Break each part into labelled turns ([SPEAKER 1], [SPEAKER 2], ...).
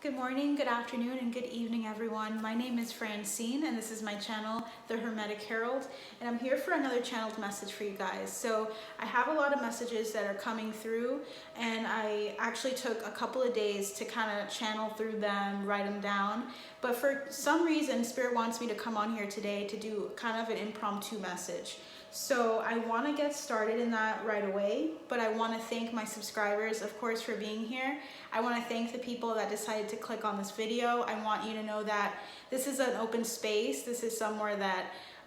[SPEAKER 1] Good morning, good afternoon, and good evening, everyone. My name is Francine, and this is my channel, The Hermetic Herald, and I'm here for another channeled message for you guys. So I have a lot of messages that are coming through, and I actually took a couple of days to kind of channel through them, write them down. But for some reason, Spirit wants me to come on here today to do kind of an impromptu message. So I want to get started in that right away, but I want to thank my subscribers, of course, for being here. I want to thank the people that decided to click on this video. I want you to know that this is an open space. This is somewhere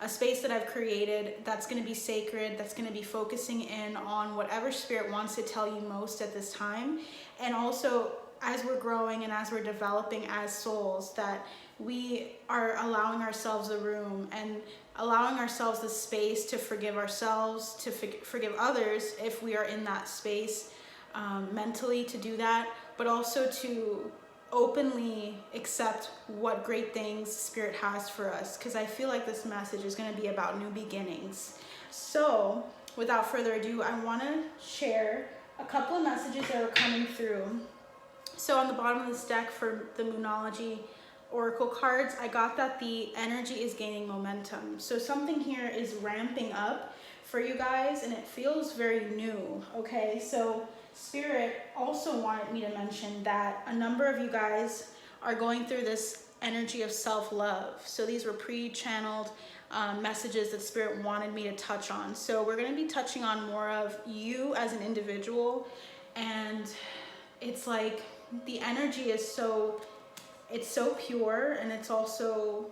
[SPEAKER 1] a space that I've created that's going to be sacred, that's going to be focusing in on whatever Spirit wants to tell you most at this time. And also, as we're growing and as we're developing as souls, that we are allowing ourselves the room and allowing ourselves the space to forgive ourselves, to forgive others if we are in that space mentally to do that, but also to openly accept what great things Spirit has for us, because I feel like this message is going to be about new beginnings. So without further ado, I want to share a couple of messages that are coming through. So on the bottom of this deck for the Moonology Oracle cards, I got that the energy is gaining momentum. So something here is ramping up for you guys, and it feels very new, okay? So Spirit also wanted me to mention that a number of you guys are going through this energy of self-love. So these were pre-channeled messages that Spirit wanted me to touch on. So we're going to be touching on more of you as an individual, and it's like the energy is so pure, and it's also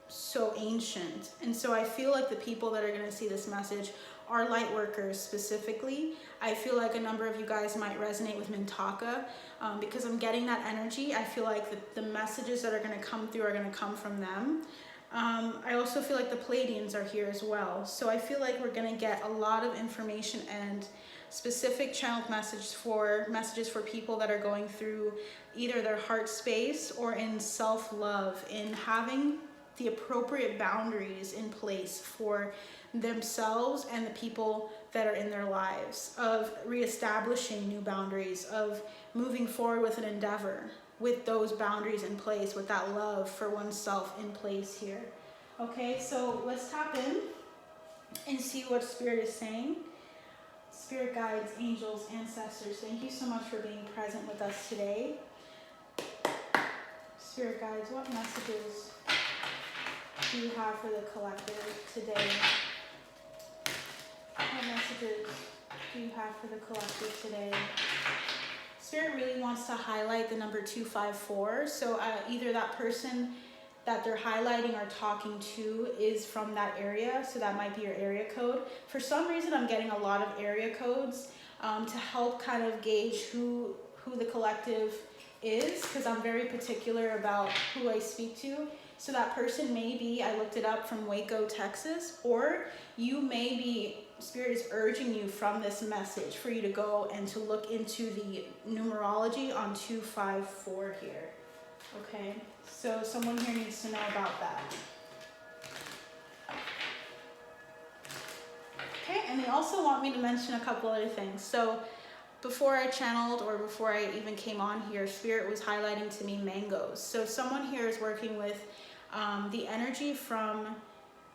[SPEAKER 1] so ancient. And so I feel like the people that are going to see this message are light workers specifically. I feel like a number of you guys might resonate with Mintaka because I'm getting that energy. I feel like the messages that are going to come through are going to come from them. I also feel like the Pleiadians are here as well. So I feel like we're going to get a lot of information and specific channeled messages for people that are going through either their heart space or in self-love, in having the appropriate boundaries in place for themselves and the people that are in their lives, of reestablishing new boundaries, of moving forward with an endeavor with those boundaries in place, with that love for oneself in place here. Okay, so let's tap in and see what Spirit is saying. Spirit guides, angels, ancestors, thank you so much for being present with us today. Spirit guides, what messages do you have for the collective today? What messages do you have for the collective today? Spirit really wants to highlight the number 254. So either that person that they're highlighting or talking to is from that area. So that might be your area code. For some reason, I'm getting a lot of area codes to help kind of gauge who the collective is, because I'm very particular about who I speak to. So that person may be, I looked it up, from Waco, Texas, or you may be, Spirit is urging you from this message for you to go and to look into the numerology on 254 here. Okay, so someone here needs to know about that. Okay, and they also want me to mention a couple other things. So before I channeled, or before I even came on here, Spirit was highlighting to me mangoes. So someone here is working with the energy from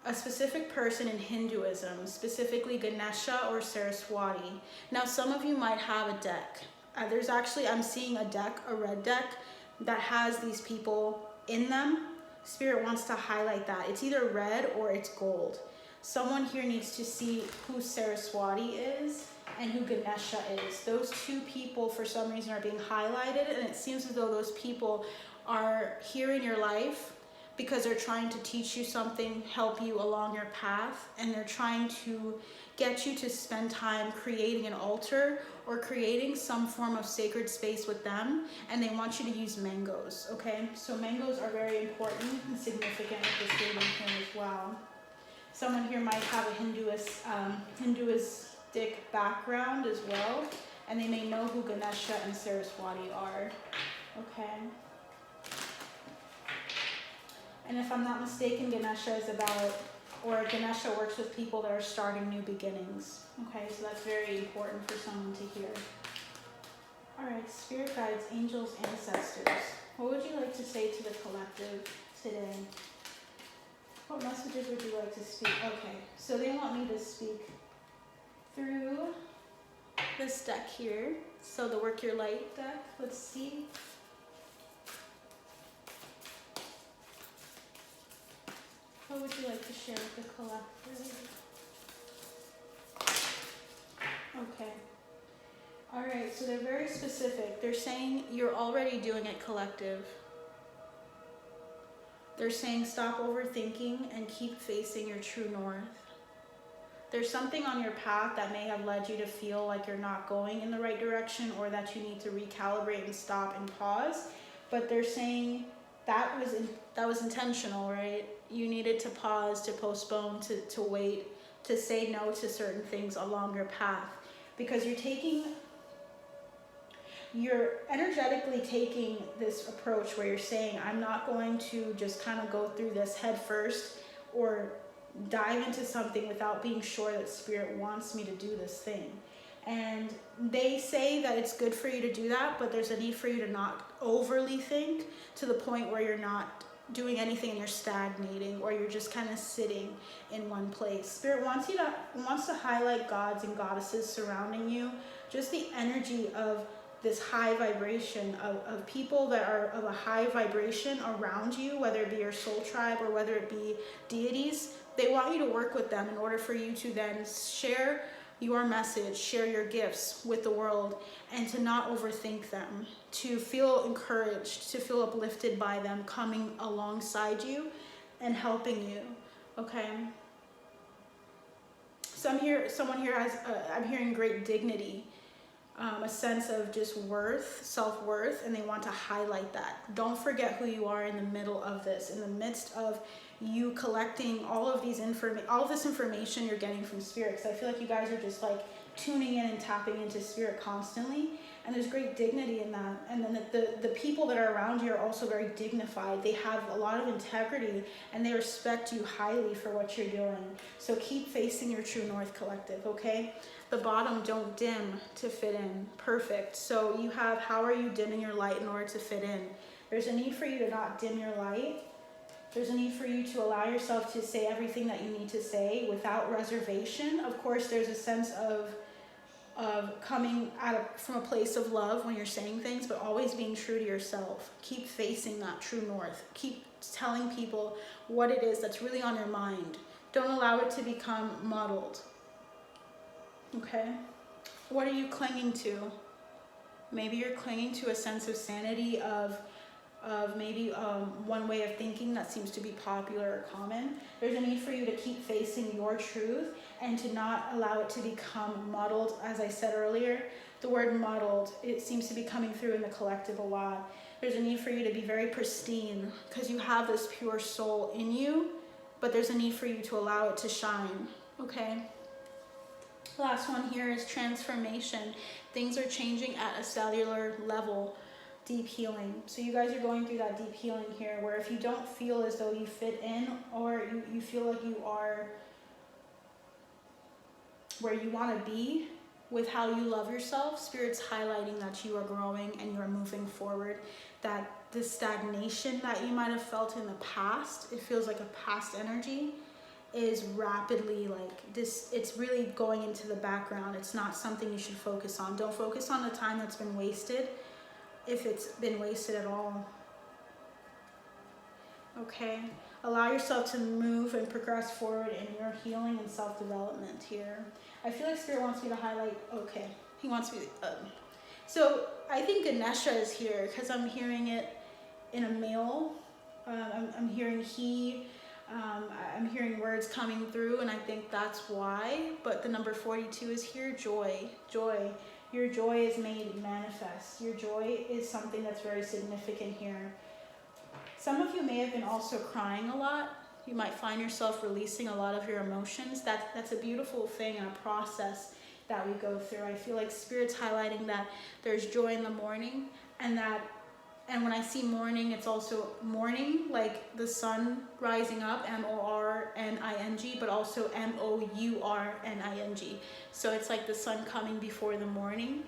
[SPEAKER 1] a specific person in Hinduism, specifically Ganesha or Saraswati. Now, some of you might have a deck. There's actually, I'm seeing a deck, a red deck, that has these people in them. Spirit wants to highlight that. It's either red or it's gold. Someone here needs to see who Saraswati is and who Ganesha is. Those two people, for some reason, are being highlighted, and it seems as though those people are here in your life because they're trying to teach you something, help you along your path, and they're trying to get you to spend time creating an altar or creating some form of sacred space with them, and they want you to use mangoes, okay? So mangoes are very important and significant with this reading here as well. Someone here might have a Hinduistic background as well, and they may know who Ganesha and Saraswati are, okay? And if I'm not mistaken, Ganesha is Ganesha works with people that are starting new beginnings. Okay, so that's very important for someone to hear. All right, spirit guides, angels, ancestors. What would you like to say to the collective today? What messages would you like to speak? Okay, so they want me to speak through this deck here. So the Work Your Light deck. Let's see. What would you like to share with the collective? Okay. All right, so they're very specific. They're saying you're already doing it, collective. They're saying stop overthinking and keep facing your true north. There's something on your path that may have led you to feel like you're not going in the right direction, or that you need to recalibrate and stop and pause. But they're saying that was intentional, right? You needed to pause, to postpone, to wait, to say no to certain things along your path, because you're energetically taking this approach where you're saying, I'm not going to just kind of go through this head first or dive into something without being sure that Spirit wants me to do this thing. And they say that it's good for you to do that, but there's a need for you to not overly think to the point where you're not doing anything and you're stagnating, or you're just kind of sitting in one place. Spirit wants to highlight gods and goddesses surrounding you, just the energy of this high vibration of people that are of a high vibration around you, whether it be your soul tribe or whether it be deities. They want you to work with them in order for you to then share your message, share your gifts with the world, and to not overthink them, to feel encouraged, to feel uplifted by them coming alongside you and helping you. Okay. I'm hearing great dignity, a sense of just worth, self-worth, and they want to highlight that. Don't forget who you are in the middle of this, in the midst of you collecting all of this information you're getting from Spirit. Because I feel like you guys are just like tuning in and tapping into Spirit constantly, and there's great dignity in that. And then the people that are around you are also very dignified. They have a lot of integrity and they respect you highly for what you're doing. So keep facing your true north, collective, okay? The bottom, don't dim to fit in. Perfect. So you have, how are you dimming your light in order to fit in? There's a need for you to not dim your light. There's a need for you to allow yourself to say everything that you need to say without reservation. Of course, there's a sense of coming from a place of love when you're saying things, but always being true to yourself. Keep facing that true north. Keep telling people what it is that's really on your mind. Don't allow it to become muddled. Okay? What are you clinging to? Maybe you're clinging to a sense of sanity of maybe one way of thinking that seems to be popular or common. There's a need for you to keep facing your truth and to not allow it to become muddled. As I said earlier, the word muddled, it seems to be coming through in the collective a lot. There's a need for you to be very pristine because you have this pure soul in you, but there's a need for you to allow it to shine, okay? Last one here is transformation. Things are changing at a cellular level. Deep healing. So you guys are going through that deep healing here, where if you don't feel as though you fit in, or you feel like you are where you want to be with how you love yourself, Spirit's highlighting that you are growing and you are moving forward. That the stagnation that you might have felt in the past, it feels like a past energy, is rapidly like this, it's really going into the background. It's not something you should focus on. Don't focus on the time that's been wasted, if it's been wasted at all. Okay, allow yourself to move and progress forward in your healing and self-development here. I feel like Spirit wants me to highlight, okay, he wants me to, so I think Ganesha is here because I'm hearing it in a male. I'm hearing he, I'm hearing words coming through, and I think that's why. But the number 42 is here, joy, joy. Your joy is made manifest. Your joy is something that's very significant here. Some of you may have been also crying a lot. You might find yourself releasing a lot of your emotions. That's a beautiful thing and a process that we go through. I feel like Spirit's highlighting that there's joy in the morning, and when I see morning, it's also morning, like the sun rising up, M-O-R-N-I-N-G, but also M-O-U-R-N-I-N-G. So it's like the sun coming before the morning.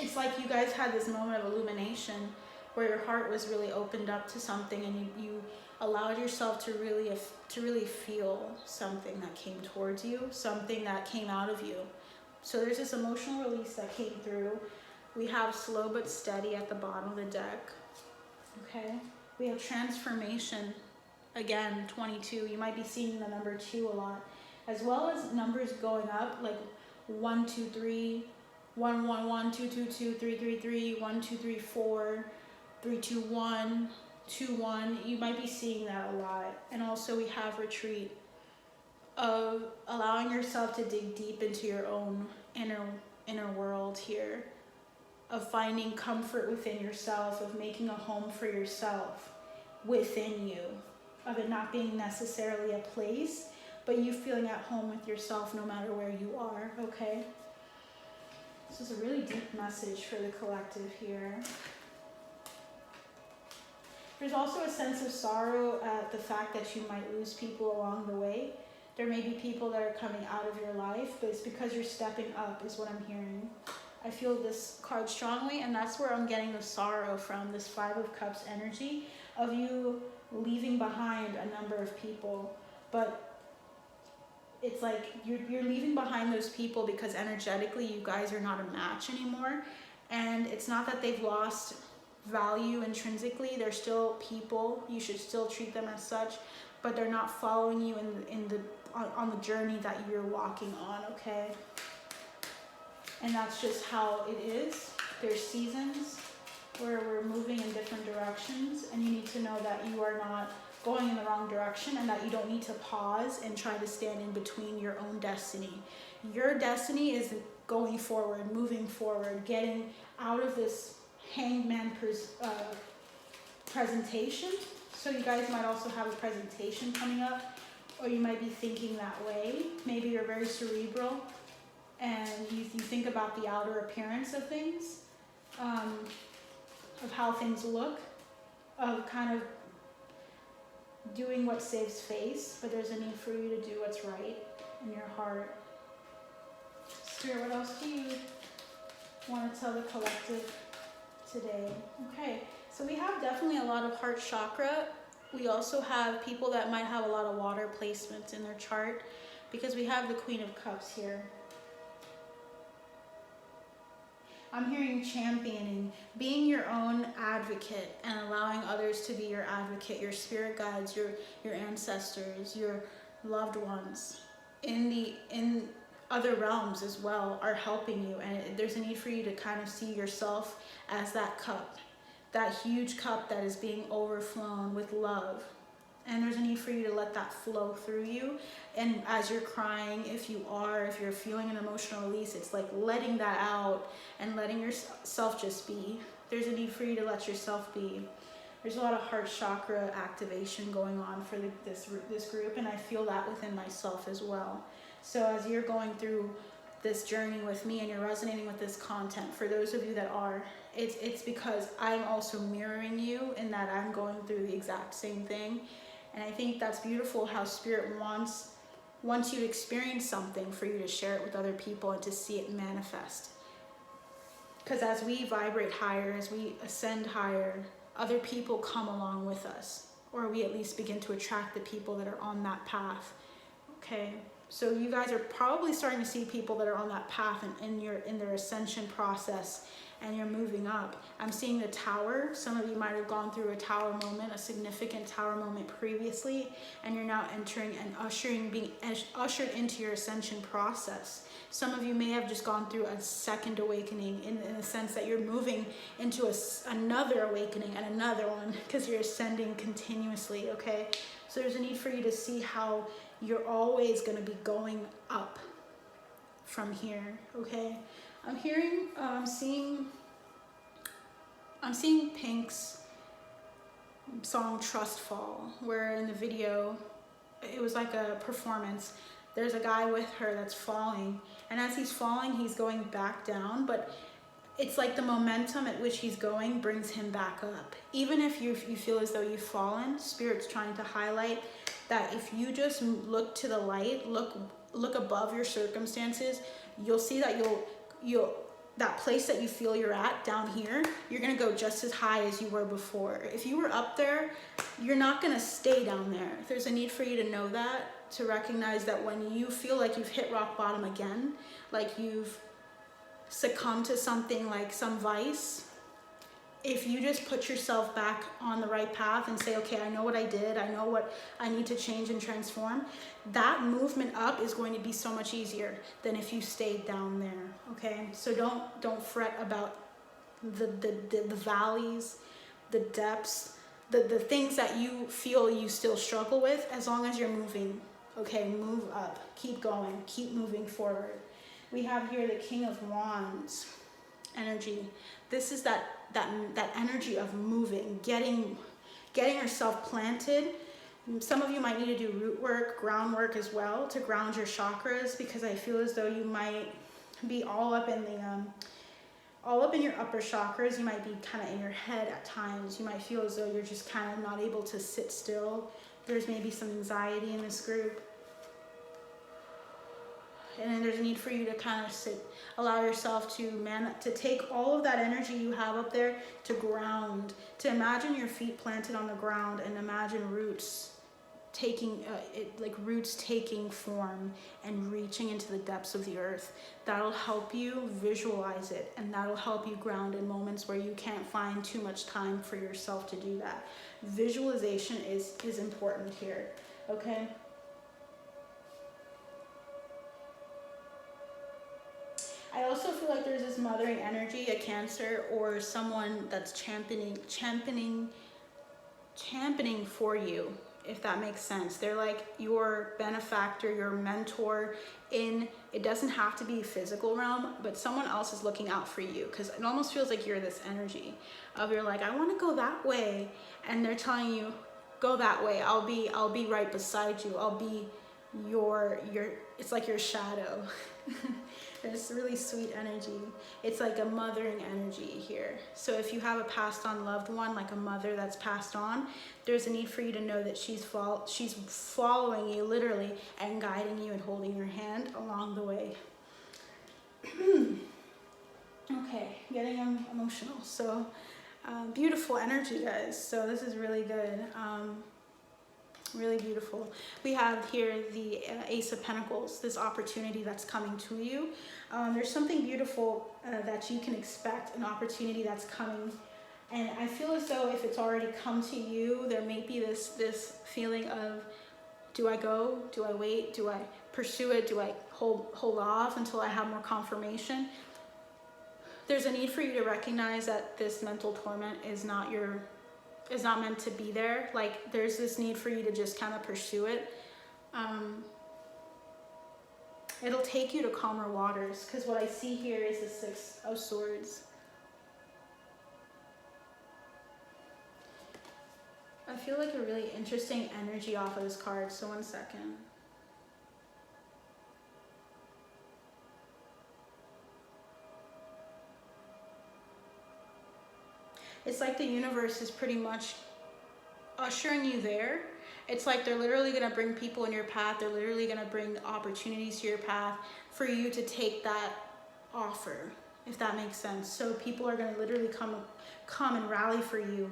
[SPEAKER 1] It's like you guys had this moment of illumination where your heart was really opened up to something, and you allowed yourself to really feel something that came towards you, something that came out of you. So there's this emotional release that came through. We have slow but steady at the bottom of the deck. Okay, we have transformation. Again, 22. You might be seeing the number 2 a lot, as well as numbers going up, like 1, 2, 3, 1, 1, 1, 2, 2, 2, 3, 3, 3, 1, 2, 3, 4, 3, 2, 1, 2, 1. You might be seeing that a lot. And also we have retreat, of allowing yourself to dig deep into your own inner world here, of finding comfort within yourself, of making a home for yourself within you, of it not being necessarily a place, but you feeling at home with yourself no matter where you are, okay? This is a really deep message for the collective here. There's also a sense of sorrow at the fact that you might lose people along the way. There may be people that are coming out of your life, but it's because you're stepping up is what I'm hearing. I feel this card strongly, and that's where I'm getting the sorrow from, this 5 of Cups energy of you leaving behind a number of people. But it's like you're leaving behind those people because energetically you guys are not a match anymore. And it's not that they've lost value intrinsically. They're still people. You should still treat them as such, but they're not following you on the journey that you're walking on, okay? And that's just how it is. There's seasons where we're moving in different directions, and you need to know that you are not going in the wrong direction, and that you don't need to pause and try to stand in between your own destiny. Your destiny is going forward, moving forward, getting out of this hangman presentation. So you guys might also have a presentation coming up, or you might be thinking that way. Maybe you're very cerebral and you think about the outer appearance of things, of how things look, of kind of doing what saves face, but there's a need for you to do what's right in your heart. Spirit, what else do you want to tell the collective today? Okay, so we have definitely a lot of heart chakra. We also have people that might have a lot of water placements in their chart, because we have the Queen of Cups here. I'm hearing championing, being your own advocate and allowing others to be your advocate, your spirit guides, your ancestors, your loved ones in other realms as well are helping you. And there's a need for you to kind of see yourself as that cup, that huge cup that is being overflown with love. And there's a need for you to let that flow through you. And as you're crying, if you're feeling an emotional release, it's like letting that out and letting yourself just be. There's a need for you to let yourself be. There's a lot of heart chakra activation going on for this group, and I feel that within myself as well. So as you're going through this journey with me and you're resonating with this content, for those of you that are, it's because I'm also mirroring you in that I'm going through the exact same thing. And I think that's beautiful how Spirit wants you to experience something for you to share it with other people and to see it manifest. Because as we vibrate higher, as we ascend higher, other people come along with us, or we at least begin to attract the people that are on that path. Okay, so you guys are probably starting to see people that are on that path and in their ascension process, and you're moving up. I'm seeing the tower. Some of you might have gone through a tower moment, a significant tower moment previously, and you're now entering and being ushered into your ascension process. Some of you may have just gone through a second awakening in the sense that you're moving into another awakening and another one, because you're ascending continuously, okay? So there's a need for you to see how you're always going to be going up from here, okay? I'm hearing, I'm seeing Pink's song Trust Fall, where in the video, it was like a performance. There's a guy with her that's falling, and as he's falling, he's going back down, but it's like the momentum at which he's going brings him back up. Even if you feel as though you've fallen, Spirit's trying to highlight that if you just look to the light, look above your circumstances, you'll see that that place that you feel you're at down here, you're gonna go just as high as you were before. If you were up there, you're not gonna stay down there. There's a need for you to know that, to recognize that when you feel like you've hit rock bottom again, like you've succumbed to something like some vice, if you just put yourself back on the right path and say, okay, I know what I did, I know what I need to change and transform, that movement up is going to be so much easier than if you stayed down there, okay? So don't fret about the valleys, the depths, the things that you feel you still struggle with, as long as you're moving, okay? Move up, keep going, keep moving forward. We have here the King of Wands energy. This is that energy of moving, getting yourself planted. Some of you might need to do root work, groundwork as well, to ground your chakras, because I feel as though you might be all up in your upper chakras. You might be kind of in your head at times. You might feel as though you're just kind of not able to sit still. There's maybe some anxiety in this group. And then there's a need for you to kind of allow yourself to take all of that energy you have up there to ground, to imagine your feet planted on the ground, and imagine roots taking form and reaching into the depths of the earth. That'll help you visualize it, and that'll help you ground in moments where you can't find too much time for yourself to do that. Visualization is important here, okay? I also feel like there's this mothering energy, a Cancer, or someone that's championing for you, if that makes sense. They're like your benefactor, your mentor it doesn't have to be physical realm, but someone else is looking out for you, because it almost feels like you're this energy of, you're like, I want to go that way, and they're telling you, go that way. I'll be right beside you. I'll be your it's like your shadow. There's really sweet energy. It's like a mothering energy here. So if you have a passed on loved one, like a mother that's passed on, there's a need for you to know that she's following you literally, and guiding you and holding your hand along the way. Okay, getting emotional. So beautiful energy, guys. So this is really good. Really beautiful. We have here the Ace of Pentacles, this opportunity that's coming to you. There's something beautiful that you can expect, an opportunity that's coming. And I feel as though if it's already come to you, there may be this feeling of, do I go? Do I wait? Do I pursue it? Do I hold off until I have more confirmation? There's a need for you to recognize that this mental torment is not meant to be there. Like, there's this need for you to just kind of pursue it. It'll take you to calmer waters, because what I see here is the Six of Swords. I feel like a really interesting energy off of this card, so one second. It's like the universe is pretty much ushering you there. It's like they're literally going to bring people in your path. They're literally going to bring opportunities to your path for you to take that offer, if that makes sense. So people are going to literally come and rally for you,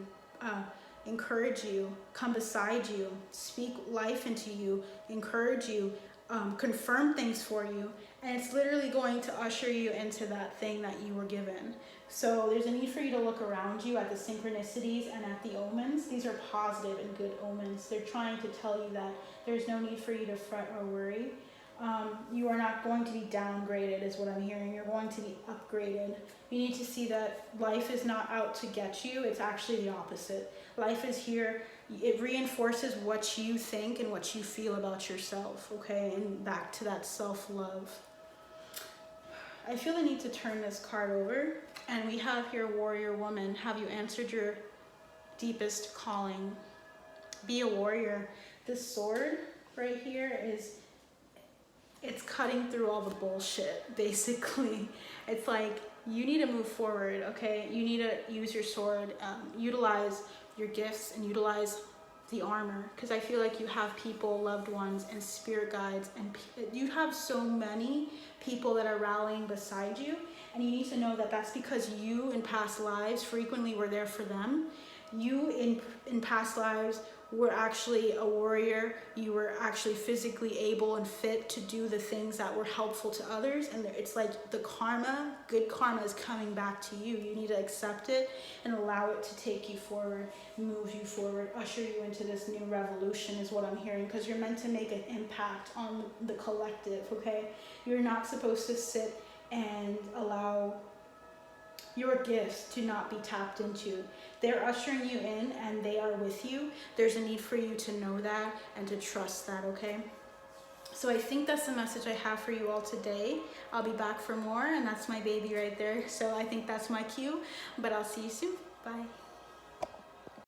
[SPEAKER 1] encourage you, come beside you, speak life into you, encourage you, confirm things for you. And it's literally going to usher you into that thing that you were given. So there's a need for you to look around you at the synchronicities and at the omens. These are positive and good omens. They're trying to tell you that there's no need for you to fret or worry. You are not going to be downgraded, is what I'm hearing. You're going to be upgraded. You need to see that life is not out to get you. It's actually the opposite. Life is here. It reinforces what you think and what you feel about yourself, okay? And back to that self-love. I feel the need to turn this card over. And we have here, Warrior Woman. Have you answered your deepest calling? Be a warrior. This sword right here it's cutting through all the bullshit, basically. It's like, you need to move forward, okay? You need to use your sword, utilize your gifts, and utilize the armor, because I feel like you have people, loved ones, and spirit guides, and you have so many people that are rallying beside you. And you need to know that that's because you in past lives frequently were there for them. You in past lives were actually a warrior. You were actually physically able and fit to do the things that were helpful to others. And it's like the karma, good karma is coming back to you. You need to accept it and allow it to take you forward, move you forward, usher you into this new revolution is what I'm hearing, because you're meant to make an impact on the collective, okay? You're not supposed to sit and allow your gifts to not be tapped into. They're ushering you in and they are with you. There's a need for you to know that and to trust that, okay? So I think that's the message I have for you all today. I'll be back for more, and that's my baby right there. So I think that's my cue, but I'll see you soon. Bye.